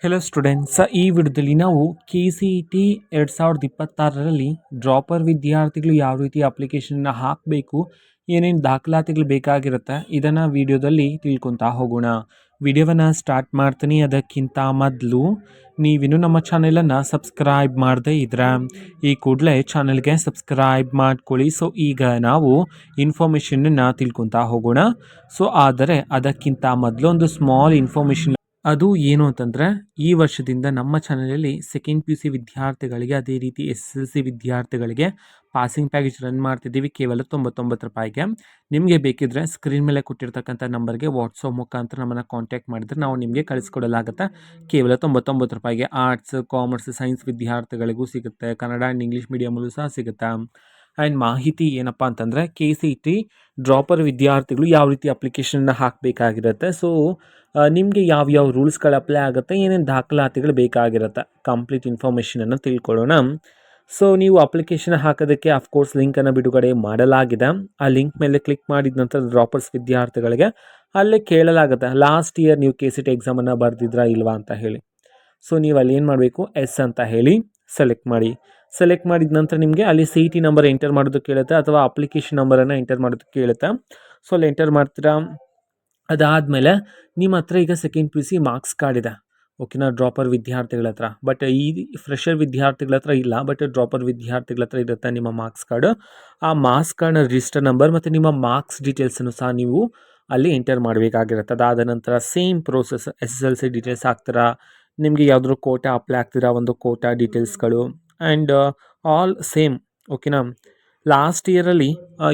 Hello students, ಈ ವಿಡಿಯೋದಲ್ಲಿ ನಾವು KCET 2026ರಲ್ಲಿ ಡ್ರಾಪರ್ ವಿದ್ಯಾರ್ಥಿಗಳು ಯಾವ ರೀತಿ ಅಪ್ಲಿಕೇಶನ್ನ ಹಾಕಬೇಕು, ಏನೇನು ದಾಖಲಾತಿಗಳು ಬೇಕಾಗಿರುತ್ತೆ ಇದನ್ನು ವಿಡಿಯೋದಲ್ಲಿ ತಿಳ್ಕೊತಾ ಹೋಗೋಣ. ವಿಡಿಯೋವನ್ನು ಸ್ಟಾರ್ಟ್ ಮಾಡ್ತೀನಿ. ಅದಕ್ಕಿಂತ ಮೊದಲು ನೀವಿನ್ನೂ ನಮ್ಮ ಚಾನೆಲನ್ನು ಸಬ್ಸ್ಕ್ರೈಬ್ ಮಾಡದೇ ಇದ್ರೆ ಈ ಕೂಡಲೇ ಚಾನೆಲ್ಗೆ ಸಬ್ಸ್ಕ್ರೈಬ್ ಮಾಡ್ಕೊಳ್ಳಿ. ಸೊ ಈಗ ನಾವು ಇನ್ಫಾರ್ಮೇಷನನ್ನು ತಿಳ್ಕೊತಾ ಹೋಗೋಣ. ಸೊ ಆದರೆ ಅದಕ್ಕಿಂತ ಮೊದಲು ಒಂದು ಸ್ಮಾಲ್ ಇನ್ಫಾರ್ಮೇಷನ್, ಅದು ಏನು ಅಂತಂದರೆ, ಈ ವರ್ಷದಿಂದ ನಮ್ಮ ಚಾನಲಲ್ಲಿ ಸೆಕೆಂಡ್ PUC ವಿದ್ಯಾರ್ಥಿಗಳಿಗೆ, ಅದೇ ರೀತಿ SSLC ವಿದ್ಯಾರ್ಥಿಗಳಿಗೆ ಪಾಸಿಂಗ್ ಪ್ಯಾಕೇಜ್ ರನ್ ಮಾಡ್ತಿದ್ದೀವಿ ಕೇವಲ 99 ರೂಪಾಯಿಗೆ. ನಿಮಗೆ ಬೇಕಿದ್ರೆ ಸ್ಕ್ರೀನ್ ಮೇಲೆ ಕೊಟ್ಟಿರ್ತಕ್ಕಂಥ ನಂಬರ್ಗೆ ವಾಟ್ಸಪ್ ಮುಖಾಂತರ ನಮ್ಮನ್ನು ಕಾಂಟ್ಯಾಕ್ಟ್ ಮಾಡಿದರೆ ನಾವು ನಿಮಗೆ ಕಳಿಸ್ಕೊಡಲಾಗುತ್ತೆ ಕೇವಲ 99 ರೂಪಾಯಿಗೆ. ಆರ್ಟ್ಸ್, ಕಾಮರ್ಸ್, ಸೈನ್ಸ್ ವಿದ್ಯಾರ್ಥಿಗಳಿಗೂ ಸಿಗುತ್ತೆ, ಕನ್ನಡ ಆ್ಯಂಡ್ ಇಂಗ್ಲೀಷ್ ಮೀಡಿಯಮಲ್ಲೂ ಸಹ ಸಿಗುತ್ತೆ. ಆ್ಯಂಡ್ ಮಾಹಿತಿ ಏನಪ್ಪ ಅಂತಂದರೆ, KCET ಡ್ರಾಪರ್ ವಿದ್ಯಾರ್ಥಿಗಳು ಯಾವ ರೀತಿ ಅಪ್ಲಿಕೇಶನ್ನ ಹಾಕಬೇಕಾಗಿರುತ್ತೆ, ಸೊ ನಿಮಗೆ ಯಾವ್ಯಾವ ರೂಲ್ಸ್ಗಳು ಅಪ್ಲೈ ಆಗುತ್ತೆ, ಏನೇನು ದಾಖಲಾತಿಗಳು ಬೇಕಾಗಿರುತ್ತೆ, ಕಂಪ್ಲೀಟ್ ಇನ್ಫಾರ್ಮೇಷನನ್ನು ತಿಳ್ಕೊಳ್ಳೋಣ. ಸೊ ನೀವು ಅಪ್ಲಿಕೇಶನ್ ಹಾಕೋದಕ್ಕೆ ಅಫ್ಕೋರ್ಸ್ ಲಿಂಕನ್ನು ಬಿಡುಗಡೆ ಮಾಡಲಾಗಿದೆ. ಆ ಲಿಂಕ್ ಮೇಲೆ ಕ್ಲಿಕ್ ಮಾಡಿದ ನಂತರ ಡ್ರಾಪರ್ಸ್ ವಿದ್ಯಾರ್ಥಿಗಳಿಗೆ ಅಲ್ಲೇ ಕೇಳಲಾಗುತ್ತೆ, ಲಾಸ್ಟ್ ಇಯರ್ ನೀವು KCET ಎಕ್ಸಾಮನ್ನು ಬರೆದಿದ್ರಾ ಇಲ್ವಾ ಅಂತ ಹೇಳಿ. ಸೊ ನೀವು ಅಲ್ಲಿ ಏನು ಮಾಡಬೇಕು, ಎಸ್ ಅಂತ ಹೇಳಿ ಸೆಲೆಕ್ಟ್ ಮಾಡಿ. ಸೆಲೆಕ್ಟ್ ಮಾಡಿದ ನಂತರ ನಿಮಗೆ ಅಲ್ಲಿ CET ನಂಬರ್ ಎಂಟರ್ ಮಾಡೋದಕ್ಕೆ ಕೇಳುತ್ತೆ, ಅಥವಾ ಅಪ್ಲಿಕೇಶನ್ ನಂಬರನ್ನು ಎಂಟರ್ ಮಾಡೋದಕ್ಕೆ ಕೇಳುತ್ತೆ. ಸೊ ಅಲ್ಲಿ ಎಂಟರ್ ಮಾಡ್ತೀರಾ. ಅದಾದಮೇಲೆ ನಿಮ್ಮ ಹತ್ರ ಈಗ ಸೆಕೆಂಡ್ PUC ಮಾರ್ಕ್ಸ್ ಕಾರ್ಡ್ ಇದೆ, ಓಕೆನಾ, ಡ್ರಾಪರ್ ವಿದ್ಯಾರ್ಥಿಗಳ ಹತ್ರ. ಬಟ್ ಈ ಫ್ರೆಷರ್ ವಿದ್ಯಾರ್ಥಿಗಳ ಹತ್ರ ಇಲ್ಲ, ಬಟ್ ಡ್ರಾಪರ್ ವಿದ್ಯಾರ್ಥಿಗಳ ಹತ್ರ ಇರುತ್ತೆ ನಿಮ್ಮ ಮಾರ್ಕ್ಸ್ ಕಾರ್ಡ್. ಆ ಮಾರ್ಕ್ಸ್ ಕಾರ್ಡ್ನ ರಿಜಿಸ್ಟರ್ ನಂಬರ್ ಮತ್ತು ನಿಮ್ಮ ಮಾರ್ಕ್ಸ್ ಡೀಟೇಲ್ಸನ್ನು ಸಹ ನೀವು ಅಲ್ಲಿ ಎಂಟರ್ ಮಾಡಬೇಕಾಗಿರುತ್ತೆ. ಅದಾದ ನಂತರ ಸೇಮ್ ಪ್ರೋಸೆಸ್, SSLC ಡೀಟೇಲ್ಸ್ ಹಾಕ್ತೀರಾ, ನಿಮಗೆ ಯಾವುದಾದ್ರು ಕೋಟಾ ಅಪ್ಲೈ ಆಗ್ತೀರಾ, ಒಂದು ಕೋಟಾ ಡೀಟೇಲ್ಸ್ಗಳು, ಆ್ಯಂಡ್ ಆಲ್ ಸೇಮ್, ಓಕೆನಾ. ಲಾಸ್ಟ್ ಇಯರಲ್ಲಿ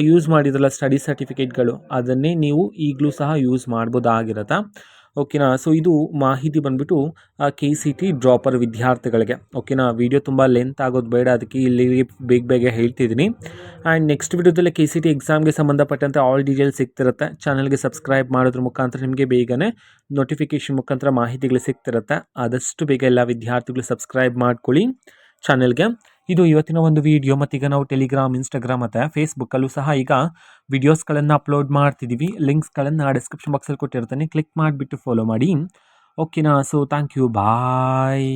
ಯೂಸ್ ಮಾಡಿದ್ರಲ್ಲ ಸ್ಟಡಿ ಸರ್ಟಿಫಿಕೇಟ್ಗಳು, ಅದನ್ನೇ ನೀವು ಈಗಲೂ ಸಹ ಯೂಸ್ ಮಾಡ್ಬೋದಾಗಿರುತ್ತೆ, ಓಕೆನಾ. ಸೊ ಇದು ಮಾಹಿತಿ ಬಂದುಬಿಟ್ಟು KCET ಡ್ರಾಪರ್ ವಿದ್ಯಾರ್ಥಿಗಳಿಗೆ, ಓಕೆನಾ. ವಿಡಿಯೋ ತುಂಬ ಲೆಂತ್ ಆಗೋದು ಬೇಡ, ಅದಕ್ಕೆ ಇಲ್ಲಿ ಬೇಗ ಹೇಳ್ತಿದ್ದೀನಿ. ಆ್ಯಂಡ್ ನೆಕ್ಸ್ಟ್ ವಿಡಿಯೋದಲ್ಲಿ KCET ಎಕ್ಸಾಮ್ಗೆ ಸಂಬಂಧಪಟ್ಟಂತೆ ಆಲ್ ಡೀಟೇಲ್ಸ್ ಸಿಗ್ತಿರುತ್ತೆ. ಚಾನಲ್ಗೆ ಸಬ್ಸ್ಕ್ರೈಬ್ ಮಾಡೋದ್ರ ಮುಖಾಂತರ ನಿಮಗೆ ಬೇಗನೆ ನೋಟಿಫಿಕೇಷನ್ ಮುಖಾಂತರ ಮಾಹಿತಿಗಳು ಸಿಗ್ತಿರುತ್ತೆ. ಆದಷ್ಟು ಬೇಗ ಎಲ್ಲ ವಿದ್ಯಾರ್ಥಿಗಳು ಸಬ್ಸ್ಕ್ರೈಬ್ ಮಾಡ್ಕೊಳ್ಳಿ ಚಾನೆಲ್ಗೆ. ಇದು ಇವತ್ತಿನ ಒಂದು ವಿಡಿಯೋ. ಮತ್ತೀಗ ನಾವು ಟೆಲಿಗ್ರಾಮ್, ಇನ್ಸ್ಟಾಗ್ರಾಮ್ ಮತ್ತು ಫೇಸ್ಬುಕ್ಕಲ್ಲೂ ಸಹ ಈಗ ವಿಡಿಯೋಸ್ಗಳನ್ನು ಅಪ್ಲೋಡ್ ಮಾಡ್ತಿದ್ದೀವಿ. ಲಿಂಕ್ಸ್ಗಳನ್ನು ಡಿಸ್ಕ್ರಿಪ್ಷನ್ ಬಾಕ್ಸಲ್ಲಿ ಕೊಟ್ಟಿರ್ತೀನಿ, ಕ್ಲಿಕ್ ಮಾಡಿಬಿಟ್ಟು ಫಾಲೋ ಮಾಡಿ, ಓಕೆನಾ. So thank you, bye.